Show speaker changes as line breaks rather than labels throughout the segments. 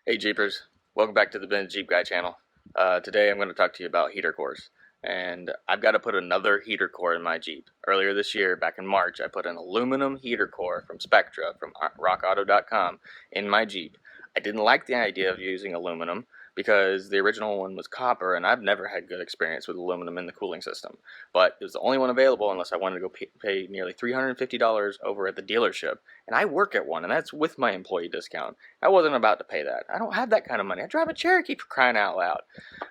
Hey Jeepers, welcome back to the Ben Jeep Guy channel. Today I'm going to talk to you about heater cores. And I've got to put another heater core in my Jeep. Earlier this year, back in March, I put an aluminum heater core from Spectra from rockauto.com in my Jeep. I didn't like the idea of using aluminum because the original one was copper and I've never had good experience with aluminum in the cooling system. But it was the only one available unless I wanted to go pay nearly $350 over at the dealership. And I work at one, and that's with my employee discount. I wasn't about to pay that. I don't have that kind of money. I drive a Cherokee, for crying out loud.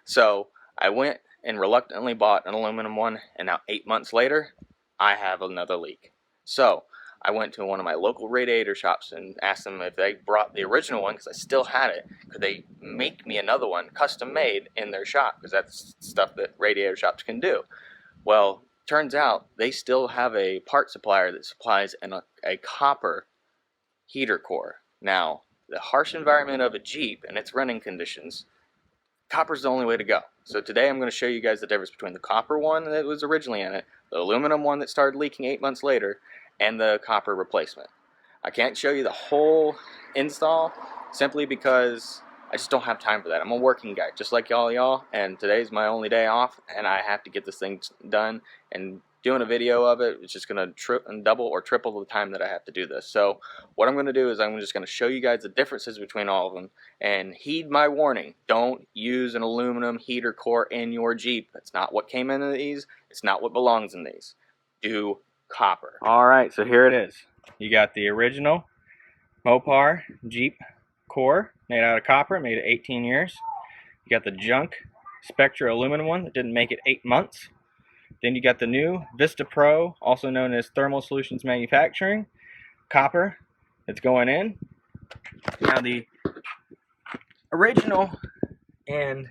So I went and reluctantly bought an aluminum one, and now 8 months later, I have another leak. So I went to one of my local radiator shops and asked them if they brought the original one, because I still had it. Could they make me another one, custom made, in their shop? Because that's stuff that radiator shops can do. Well, turns out they still have a part supplier that supplies a copper heater core. Now, the harsh environment of a Jeep and its running conditions, copper's the only way to go. So today I'm going to show you guys the difference between the copper one that was originally in it, the aluminum one that started leaking 8 months later, and the copper replacement. I can't show you the whole install simply because I just don't have time for that. I'm a working guy, just like y'all, and today's my only day off, and I have to get this thing done. And doing a video of it is just going to double or triple the time that I have to do this. So what I'm going to do is I'm just going to show you guys the differences between all of them, and heed my warning. Don't use an aluminum heater core in your Jeep. It's not what came in these. It's not what belongs in these. Do copper. Alright, so here it is. You got the original Mopar Jeep core made out of copper, made it 18 years. You got the junk Spectra aluminum one that didn't make it 8 months. Then you got the new Vista Pro, also known as Thermal Solutions Manufacturing, copper that's going in. Now the original and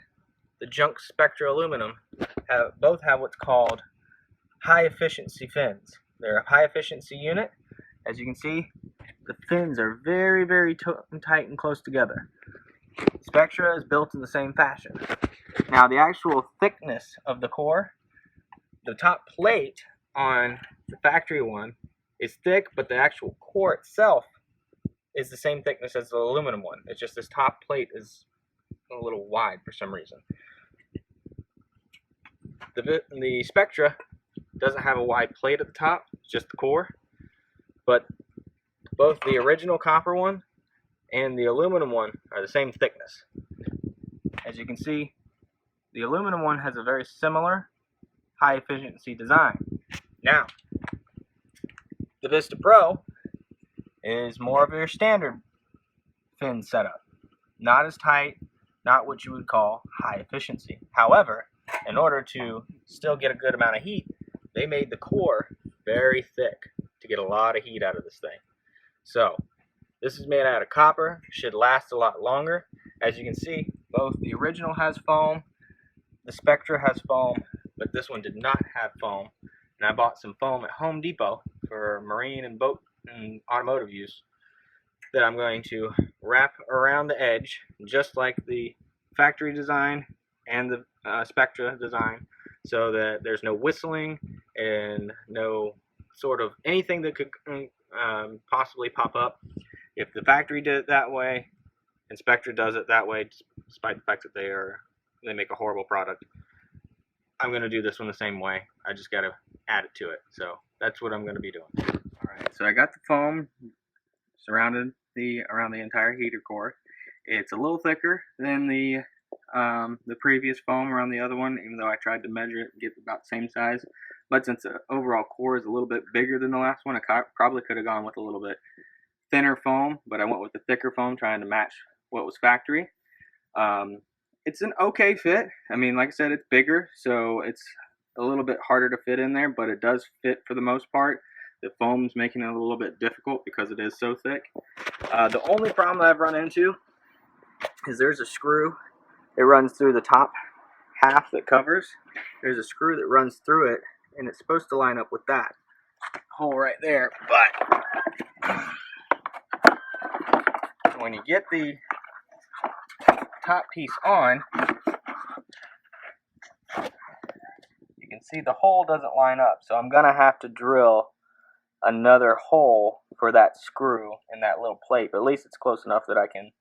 the junk Spectra aluminum both have what's called high efficiency fins. They're a high efficiency unit. As you can see, the fins are very, very tight and close together. Spectra is built in the same fashion. Now the actual thickness of the core, the top plate on the factory one is thick, but the actual core itself is the same thickness as the aluminum one. It's just this top plate is a little wide for some reason. The Spectra doesn't have a wide plate at the top, it's just the core. But both the original copper one and the aluminum one are the same thickness. As you can see, the aluminum one has a very similar high efficiency design. Now, the Vista Pro is more of your standard fin setup. Not as tight, not what you would call high efficiency. However, in order to still get a good amount of heat, they made the core very thick to get a lot of heat out of this thing. So, this is made out of copper, should last a lot longer. As you can see, both the original has foam, the Spectra has foam, but this one did not have foam. And I bought some foam at Home Depot for marine and boat and automotive use that I'm going to wrap around the edge, just like the factory design and the Spectra design, so that there's no whistling and no sort of anything that could possibly pop up. If the factory did it that way and Spectra does it that way, despite the fact that they make a horrible product, I'm going to do this one the same way. I just got to add it to it. So that's what I'm going to be doing. Alright, so I got the foam surrounded around the entire heater core. It's a little thicker than the previous foam around the other one, even though I tried to measure it and get about the same size. But since the overall core is a little bit bigger than the last one, I probably could have gone with a little bit thinner foam, but I went with the thicker foam, trying to match what was factory. It's an okay fit. I mean, like I said, it's bigger, so it's a little bit harder to fit in there, but it does fit for the most part. The foam's making it a little bit difficult because it is so thick. The only problem that I've run into is there's a screw. It runs through the top half that covers. There's a screw that runs through it, and it's supposed to line up with that hole right there, but when you get the top piece on, you can see the hole doesn't line up, so I'm gonna have to drill another hole for that screw in that little plate, but at least it's close enough that I can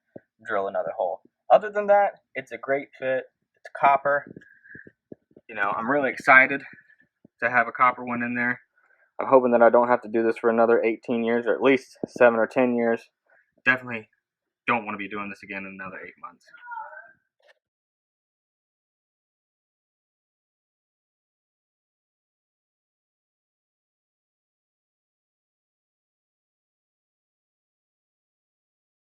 drill another hole. Other than that, it's a great fit. It's copper. You know, I'm really excited to have a copper one in there. I'm hoping that I don't have to do this for another 18 years, or at least 7 or 10 years. Definitely don't want to be doing this again in another 8 months.